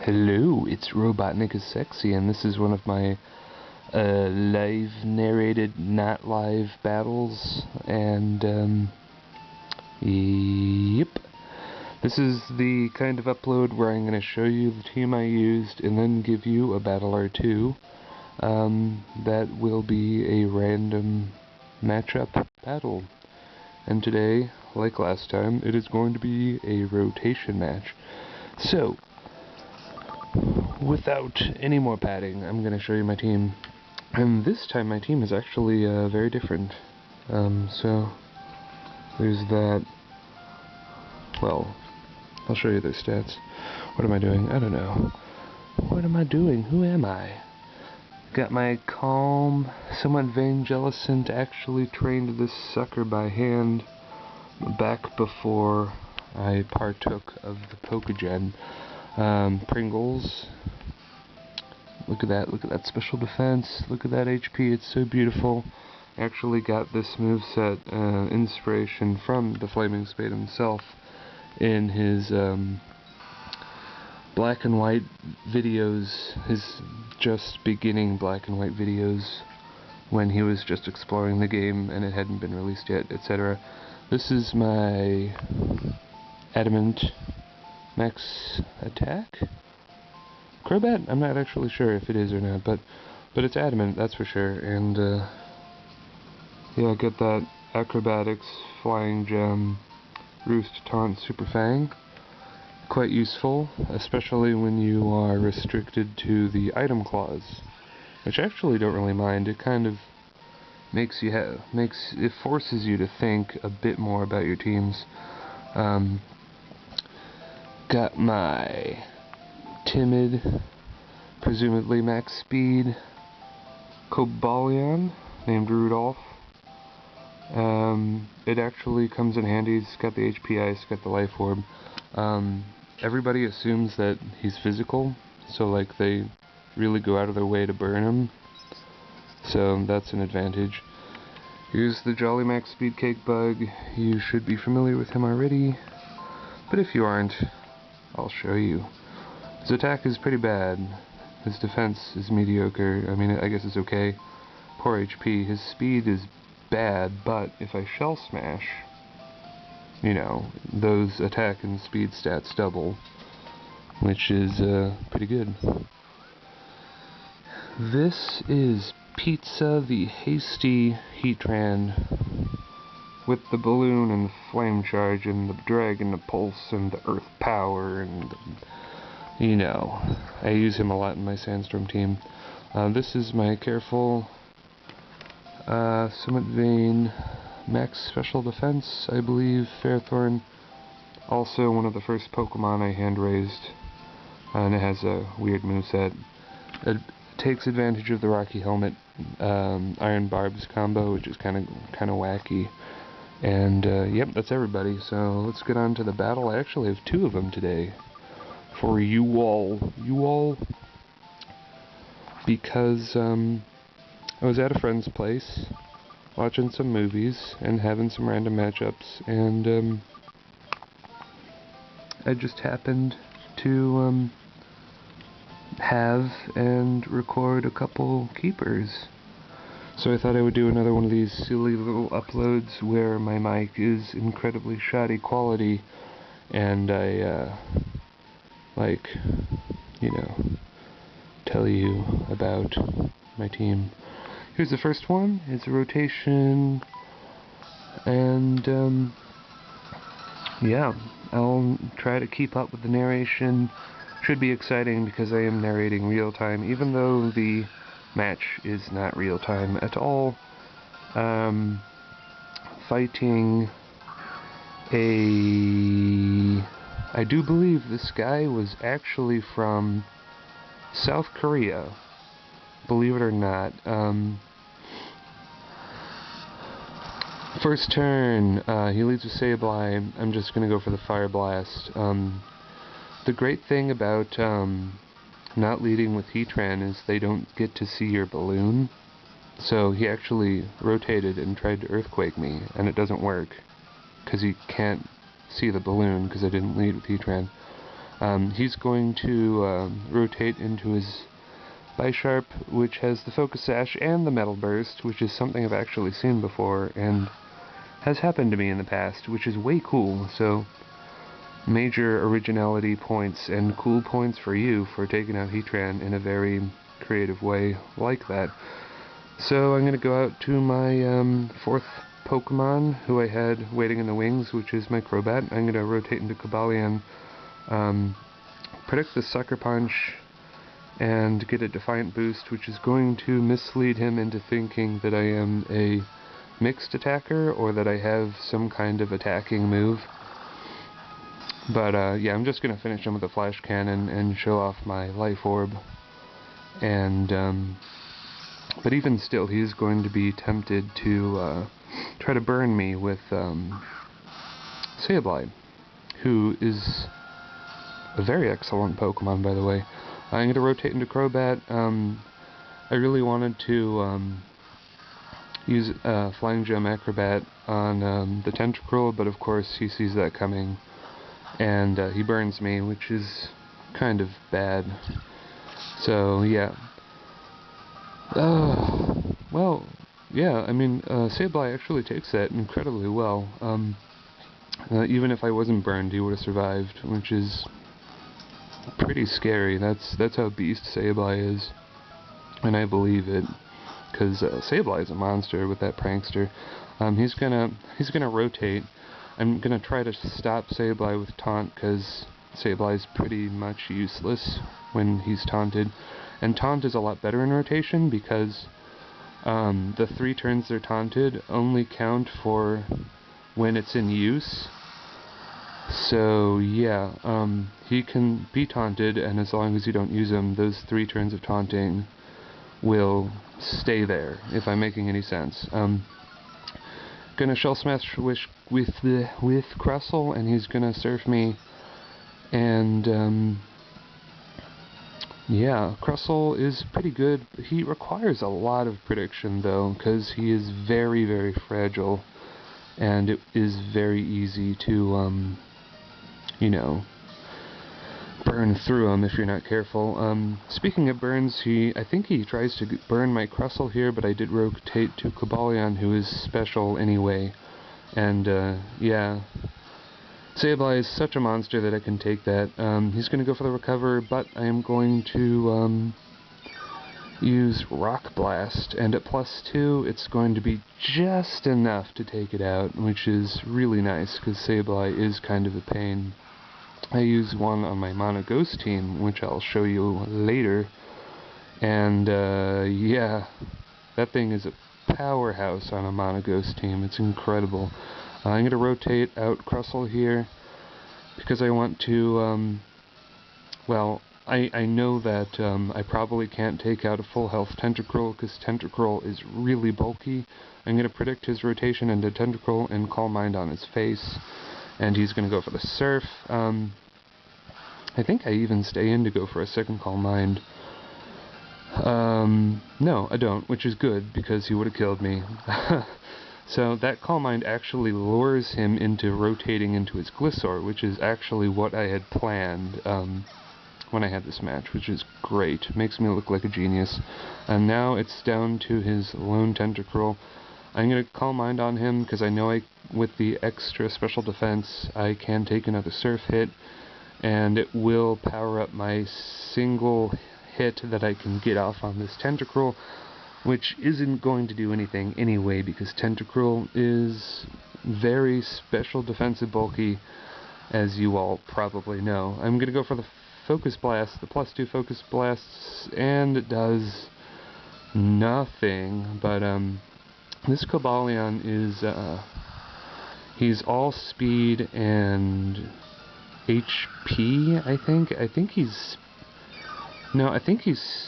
Hello, it's RobotnikIsSexy, and this is one of my live narrated, not live battles, and yep. This is the kind of upload where I'm going to show you the team I used and then give you a battle or two. That will be a random matchup battle. And today, like last time, it is going to be a rotation match. So, without any more padding, I'm going to show you my team. And this time my team is actually very different. So, there's that. Well, I'll show you their stats. What am I doing? I don't know. What am I doing? Who am I? Got my calm, somewhat vain Jellicent. Actually trained this sucker by hand back before I partook of the Pokegen. Pringles. Look at that special defense. Look at that HP, it's so beautiful. Actually got this moveset inspiration from the Flaming Spade himself in his black and white videos, his just beginning black and white videos when he was just exploring the game and it hadn't been released yet, etc. This is my Adamant max attack? Crobat? I'm not actually sure if it is or not, but it's adamant, that's for sure. And yeah, get that acrobatics, flying gem, roost, taunt, super fang. Quite useful, especially when you are restricted to the item clause, which I actually don't really mind. It kind of makes you it forces you to think a bit more about your teams. Got my timid, presumably max speed, Cobalion, named Rudolph. It actually comes in handy. It's got the HP Ice, got the Life Orb. Everybody assumes that he's physical, so like they really go out of their way to burn him. So that's an advantage. Here's the Jolly Max Speed Cake Bug. You should be familiar with him already, but if you aren't, I'll show you. His attack is pretty bad. His defense is mediocre. I mean, I guess it's okay. Poor HP. His speed is bad, but if I Shell Smash, you know, those attack and speed stats double, which is pretty good. This is Pizza the Hasty Heatran with the balloon and the flame charge and the dragon, the pulse and the earth power and the, you know, I use him a lot in my Sandstorm team. This is my careful, somewhat vain max special defense, I believe, Ferrothorn. Also one of the first Pokemon I hand-raised, and it has a weird moveset. It takes advantage of the Rocky Helmet Iron Barbs combo, which is kind of wacky. And yep, that's everybody. So let's get on to the battle. I actually have two of them today for you all, because I was at a friend's place watching some movies and having some random matchups, and I just happened to have and record a couple keepers. So I thought I would do another one of these silly little uploads where my mic is incredibly shoddy quality and I like, you know, tell you about my team. Here's the first one. It's a rotation, and yeah, I'll try to keep up with the narration. Should be exciting because I am narrating real time, even though the match is not real time at all. Fighting I do believe this guy was actually from South Korea, believe it or not. First turn, he leads with Sableye. I'm just gonna go for the Fire Blast. The great thing about not leading with Heatran is they don't get to see your balloon. So he actually rotated and tried to Earthquake me, and it doesn't work because he can't see the balloon because I didn't lead with Heatran. He's going to rotate into his Bisharp, which has the Focus Sash and the Metal Burst, which is something I've actually seen before and has happened to me in the past, which is way cool. So major originality points and cool points for you for taking out Heatran in a very creative way like that. So I'm going to go out to my fourth Pokemon who I had waiting in the wings, which is my Crobat. I'm going to rotate into Cobalion, predict the Sucker Punch, and get a Defiant Boost, which is going to mislead him into thinking that I am a mixed attacker or that I have some kind of attacking move. But yeah, I'm just going to finish him with a Flash Cannon and show off my Life Orb. And but even still, he's going to be tempted to try to burn me with Sableye, who is a very excellent Pokemon, by the way. I'm going to rotate into Crobat. I really wanted to use Flying Gem Acrobat on the Tentacruel, but of course he sees that coming, and he burns me, which is kind of bad. So yeah. Well, yeah, I mean, Sableye actually takes that incredibly well. Even if I wasn't burned, he would have survived, which is pretty scary. That's how beast Sableye is, and I believe it, because Sableye is a monster with that prankster. He's gonna rotate. I'm gonna try to stop Sableye with Taunt, because Sableye's pretty much useless when he's taunted, and Taunt is a lot better in rotation because the 3 turns they're taunted only count for when it's in use. So yeah, he can be taunted, and as long as you don't use him, those 3 turns of taunting will stay there, if I'm making any sense. Gonna Shell Smash Wish with Crustle, and he's gonna surf me, and yeah, Crustle is pretty good. He requires a lot of prediction, though, because he is very, very fragile, and it is very easy to, you know, burn through him if you're not careful. Speaking of burns, I think he tries to burn my Crustle here, but I did rotate to Cobalion, who is special anyway, and, yeah. Sableye is such a monster that I can take that. He's going to go for the Recover, but I am going to use Rock Blast, and at +2 it's going to be just enough to take it out, which is really nice, because Sableye is kind of a pain. I use one on my Mono Ghost team, which I'll show you later, and yeah, that thing is a powerhouse on a Mono Ghost team. It's incredible. I'm going to rotate out Crustle here because I want to, well, I know that I probably can't take out a full health Tentacruel because Tentacruel is really bulky. I'm going to predict his rotation into Tentacruel and Calm Mind on his face, and he's going to go for the Surf. I think I even stay in to go for a second Calm Mind. No, I don't, which is good because he would have killed me. So that Calm Mind actually lures him into rotating into his Gliscor, which is actually what I had planned when I had this match, which is great. Makes me look like a genius. And now it's down to his lone Tentacruel. I'm going to Calm Mind on him because I know with the extra special defense I can take another Surf hit, and it will power up my single hit that I can get off on this Tentacruel, which isn't going to do anything anyway because Tentacruel is very special defensive bulky, as you all probably know. I'm going to go for the Focus Blast, the +2 Focus Blasts, and it does nothing, but this Cobalion is, he's all speed and HP, I think. I think he's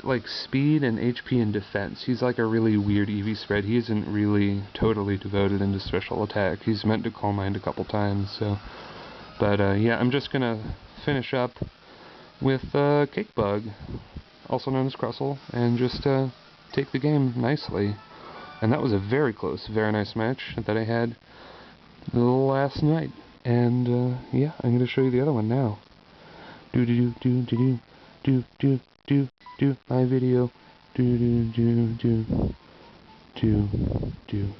like speed and HP and defense. He's like a really weird EV spread. He isn't really totally devoted into special attack. He's meant to Calm Mind a couple times, so. But yeah, I'm just gonna finish up with Cake Bug, also known as Crustle, and just take the game nicely. And that was a very close, very nice match that I had last night. And yeah, I'm gonna show you the other one now. do do do do do do do do my video do do do do do do.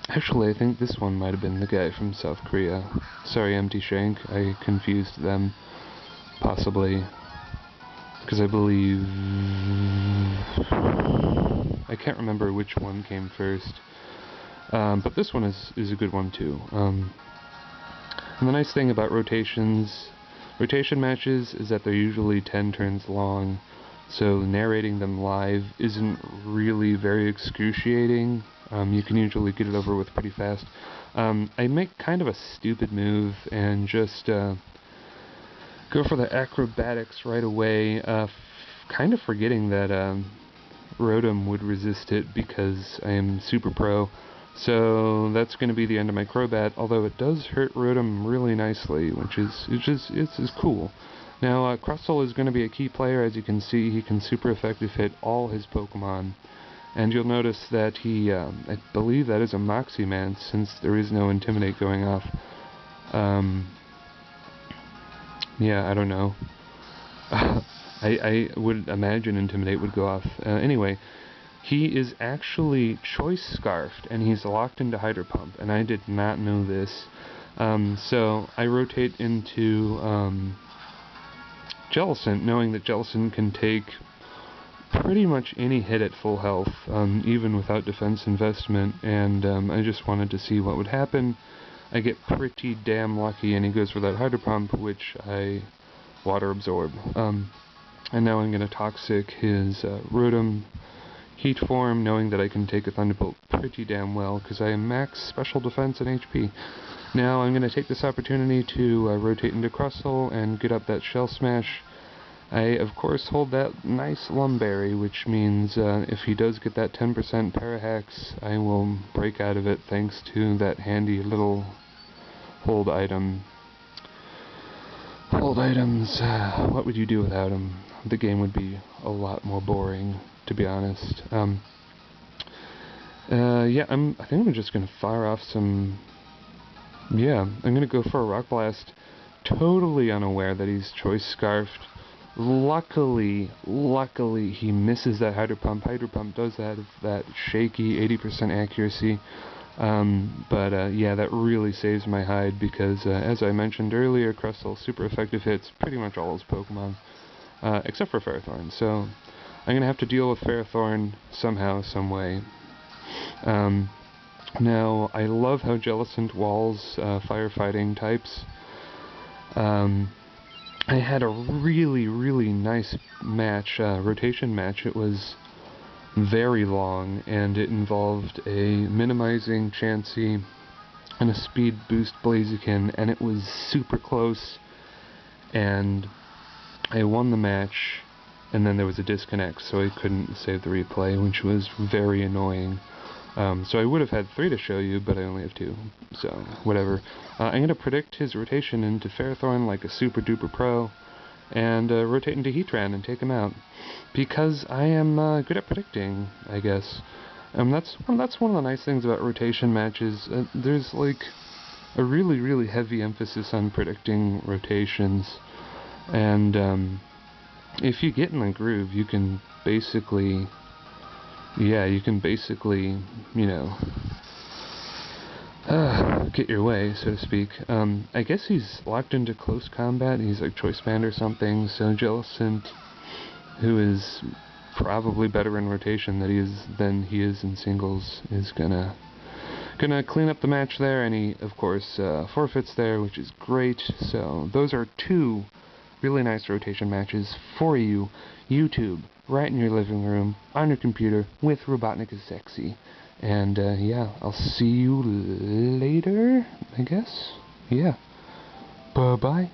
Actually, I think this one might have been the guy from South Korea. Sorry, Empty Shank, I confused them. Possibly. Because I believe... I can't remember which one came first. But this one is a good one too. And the nice thing about rotation matches is that they're usually 10 turns long, so narrating them live isn't really very excruciating. You can usually get it over with pretty fast. I make kind of a stupid move and just go for the acrobatics right away, kind of forgetting that Rotom would resist it because I am super pro. So that's going to be the end of my Crobat, although it does hurt Rotom really nicely, which is cool. Now, Crustle is going to be a key player. As you can see, he can super effective hit all his Pokemon. And you'll notice that he, I believe that is a Moxie Man, since there is no Intimidate going off. Yeah, I don't know. I would imagine Intimidate would go off. Anyway, he is actually Choice Scarfed, and he's locked into Hydro Pump, and I did not know this. So I rotate into Jellicent, knowing that Jellicent can take pretty much any hit at full health, even without defense investment, and I just wanted to see what would happen. I get pretty damn lucky, and he goes for that Hydro Pump, which I Water Absorb. And now I'm going to Toxic his Rotom Heat Form, knowing that I can take a Thunderbolt pretty damn well, because I am max special defense and HP. Now I'm going to take this opportunity to rotate into Crustle and get up that Shell Smash. I, of course, hold that nice Lumberry, which means if he does get that 10% Parahax, I will break out of it thanks to that handy little hold item. Hold items, what would you do without them? The game would be a lot more boring, to be honest. Yeah, I think I'm just going to fire off some... Yeah, I'm going to go for a Rock Blast, totally unaware that he's Choice Scarfed. Luckily, he misses that Hydro Pump. Hydro Pump does have that shaky 80% accuracy. Yeah, that really saves my hide because, as I mentioned earlier, Crustle super effective hits pretty much all his Pokemon, except for Ferrothorn. So I'm going to have to deal with Ferrothorn somehow, some way. Now, I love how Jellicent walls firefighting types. I had a really nice match, rotation match. It was very long, and it involved a minimizing Chansey and a speed boost Blaziken, and it was super close, and I won the match, and then there was a disconnect, so I couldn't save the replay, which was very annoying. So I would have had 3 to show you, but I only have 2, so whatever. I'm going to predict his rotation into Ferrothorn like a super duper pro, and rotate into Heatran and take him out. Because I am good at predicting, I guess. That's one of the nice things about rotation matches. There's like a really heavy emphasis on predicting rotations, and if you get in the groove, you can basically, you know, get your way, so to speak. I guess he's locked into close combat. He's like Choice Band or something, so Jellicent, who is probably better in rotation than he is in singles, is gonna clean up the match there, and he, of course, forfeits there, which is great. So those are 2 really nice rotation matches for you, YouTube, right in your living room, on your computer, with RobotnikIsSexy. And, yeah, I'll see you later, I guess. Yeah. Bye-bye.